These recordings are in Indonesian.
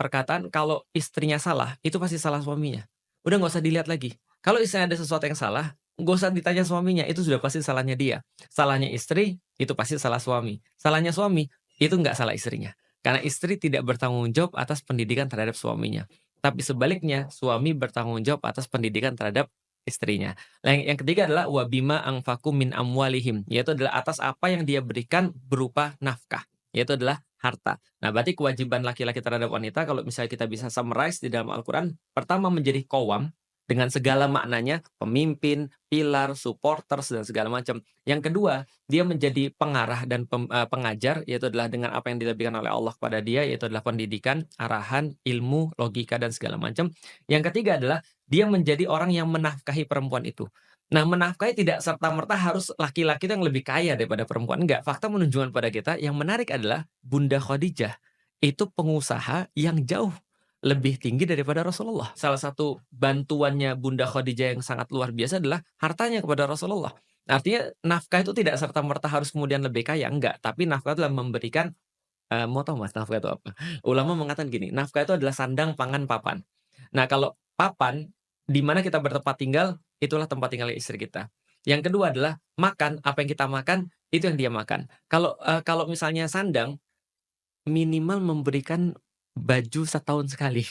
perkataan kalau istrinya salah, itu pasti salah suaminya. Udah nggak usah dilihat lagi. Kalau istrinya ada sesuatu yang salah, nggak usah ditanya suaminya, itu sudah pasti salahnya dia. Salahnya istri, itu pasti salah suami. Salahnya suami, itu nggak salah istrinya. Karena istri tidak bertanggung jawab atas pendidikan terhadap suaminya. Tapi sebaliknya, suami bertanggung jawab atas pendidikan terhadap istrinya. Nah, yang ketiga adalah wabima angfaku min amwalihim, yaitu adalah atas apa yang dia berikan berupa nafkah, yaitu adalah harta. Nah, berarti kewajiban laki-laki terhadap wanita kalau misalnya kita bisa summarize di dalam Al-Quran, pertama menjadi qawwam dengan segala maknanya, pemimpin, pilar, supporters, dan segala macam. Yang kedua, dia menjadi pengarah dan pengajar, yaitu adalah dengan apa yang diberikan oleh Allah kepada dia, yaitu adalah pendidikan, arahan, ilmu, logika, dan segala macam. Yang ketiga adalah dia menjadi orang yang menafkahi perempuan itu. Nah, menafkahi tidak serta-merta harus laki-laki itu yang lebih kaya daripada perempuan. Enggak, fakta menunjukkan pada kita yang menarik adalah Bunda Khadijah itu pengusaha yang jauh lebih tinggi daripada Rasulullah. Salah satu bantuannya Bunda Khadijah yang sangat luar biasa adalah hartanya kepada Rasulullah. Artinya nafkah itu tidak serta-merta harus kemudian lebih kaya, enggak. Tapi nafkah itu adalah memberikan, mau tahu Mas nafkah itu apa? Ulama mengatakan gini, nafkah itu adalah sandang, pangan, papan. Nah, kalau papan, di mana kita bertempat tinggal, itulah tempat tinggal istri kita. Yang kedua adalah makan, apa yang kita makan, itu yang dia makan. Kalau misalnya sandang, minimal memberikan baju setahun sekali.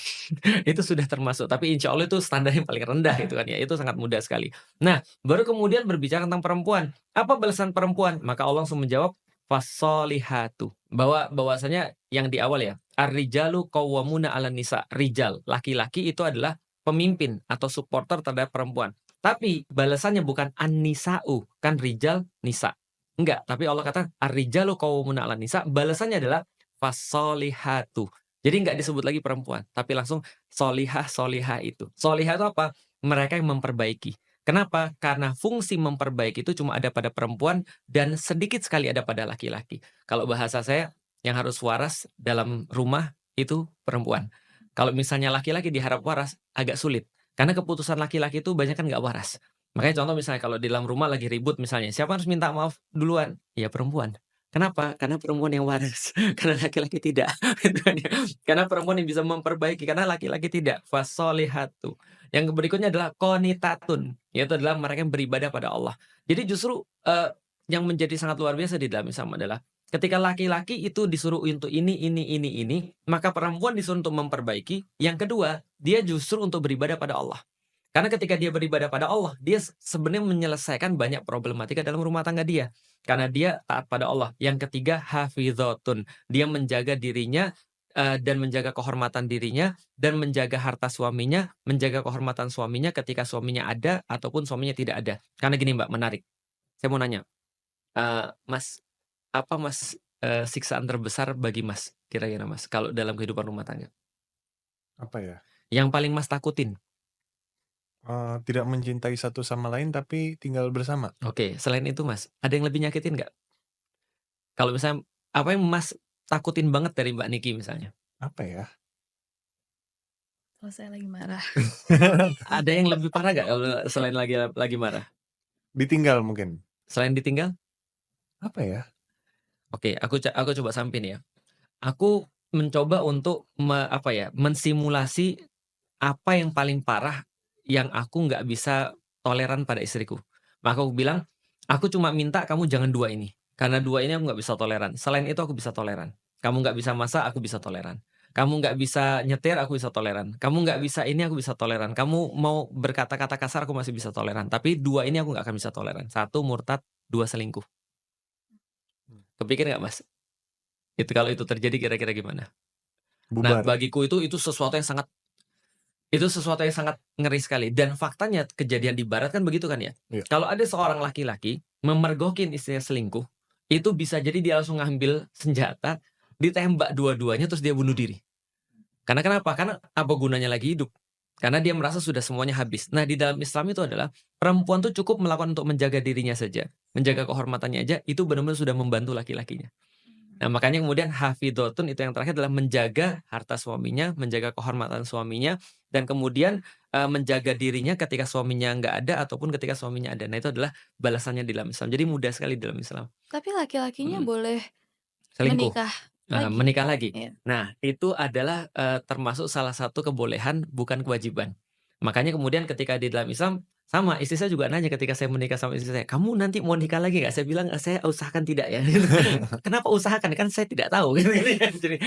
Itu sudah termasuk, tapi insya Allah itu standar yang paling rendah itu kan ya, itu sangat mudah sekali. Nah, baru kemudian berbicara tentang perempuan. Apa balasan perempuan? Maka Allah langsung menjawab, fasolihatu. Bahwasanya yang di awal ya, ar-rijalu qawwamuna 'alan nisa. Rijal, laki-laki itu adalah pemimpin atau supporter terhadap perempuan. Tapi balasannya bukan an-nisa'u, kan rijal, nisa. Enggak, tapi Allah kata ar-rijalu qawwamuna 'alan nisa, balasannya adalah fasolihatu. Jadi nggak disebut lagi perempuan, tapi langsung solihah itu. Solihah itu apa? Mereka yang memperbaiki. Kenapa? Karena fungsi memperbaiki itu cuma ada pada perempuan dan sedikit sekali ada pada laki-laki. Kalau bahasa saya, yang harus waras dalam rumah itu perempuan. Kalau misalnya laki-laki diharap waras, agak sulit. Karena keputusan laki-laki itu banyak kan nggak waras. Makanya contoh misalnya kalau di dalam rumah lagi ribut misalnya, siapa harus minta maaf duluan? Ya perempuan. Kenapa? Karena perempuan yang waras, karena laki-laki tidak. Gitu kan ya. Karena perempuan yang bisa memperbaiki, karena laki-laki tidak. Fasolihatu. Yang berikutnya adalah qonitatun, yaitu adalah mereka yang beribadah pada Allah. Jadi justru yang menjadi sangat luar biasa di dalam Islam adalah ketika laki-laki itu disuruh untuk ini, maka perempuan disuruh untuk memperbaiki. Yang kedua, dia justru untuk beribadah pada Allah. Karena ketika dia beribadah pada Allah, dia sebenarnya menyelesaikan banyak problematika dalam rumah tangga dia. Karena dia taat pada Allah. Yang ketiga, hafizatun. Dia menjaga dirinya dan menjaga kehormatan dirinya dan menjaga harta suaminya, menjaga kehormatan suaminya ketika suaminya ada ataupun suaminya tidak ada. Karena gini Mbak, menarik. Saya mau nanya, Mas, apa Mas siksaan terbesar bagi Mas? Kira-kira Mas, kalau dalam kehidupan rumah tangga? Apa ya? Yang paling Mas takutin? Tidak mencintai satu sama lain tapi tinggal bersama. Oke, selain itu Mas, ada yang lebih nyakitin nggak? Kalau misalnya, apa yang Mas takutin banget dari Mbak Niki misalnya? Apa ya? Kalau saya lagi marah. Ada yang lebih parah nggak kalau selain lagi marah? Ditinggal mungkin. Selain ditinggal? Apa ya? Oke, aku coba sampein ya. Aku mencoba untuk mensimulasi apa yang paling parah yang aku nggak bisa toleran pada istriku. Maka aku bilang, aku cuma minta kamu jangan dua ini. Karena dua ini aku nggak bisa toleran. Selain itu aku bisa toleran. Kamu nggak bisa masak, aku bisa toleran. Kamu nggak bisa nyetir, aku bisa toleran. Kamu nggak bisa ini, aku bisa toleran. Kamu mau berkata-kata kasar, aku masih bisa toleran. Tapi dua ini aku nggak akan bisa toleran. Satu murtad, dua selingkuh. Kepikir nggak Mas? Itu kalau itu terjadi kira-kira gimana? Nah, Bubar. bagiku itu sesuatu yang sangat ngeri sekali dan faktanya kejadian di barat kan begitu kan ya. Iya. Kalau ada seorang laki-laki memergokin istrinya selingkuh, itu bisa jadi dia langsung ngambil senjata, ditembak dua-duanya terus dia bunuh diri. Karena kenapa? Karena apa gunanya lagi hidup? Karena dia merasa sudah semuanya habis. Nah, di dalam Islam itu adalah perempuan tuh cukup melakukan untuk menjaga dirinya saja, menjaga kehormatannya aja, itu benar-benar sudah membantu laki-lakinya. Nah, makanya kemudian hafidhotun itu yang terakhir adalah menjaga harta suaminya, menjaga kehormatan suaminya, dan kemudian menjaga dirinya ketika suaminya nggak ada ataupun ketika suaminya ada. Nah, itu adalah balasannya di dalam Islam. Jadi mudah sekali di dalam Islam. Tapi laki-lakinya boleh Selingkuh. menikah Lagi? Menikah lagi. Iya. Nah, itu adalah, termasuk salah satu kebolehan, bukan kewajiban. Makanya kemudian ketika di dalam Islam, sama istri saya juga nanya ketika saya menikah sama istri saya, "Kamu nanti mau nikah lagi nggak?" Saya bilang, "Saya usahakan tidak ya." Kenapa usahakan? Kan saya tidak tahu gitu ya. Jadi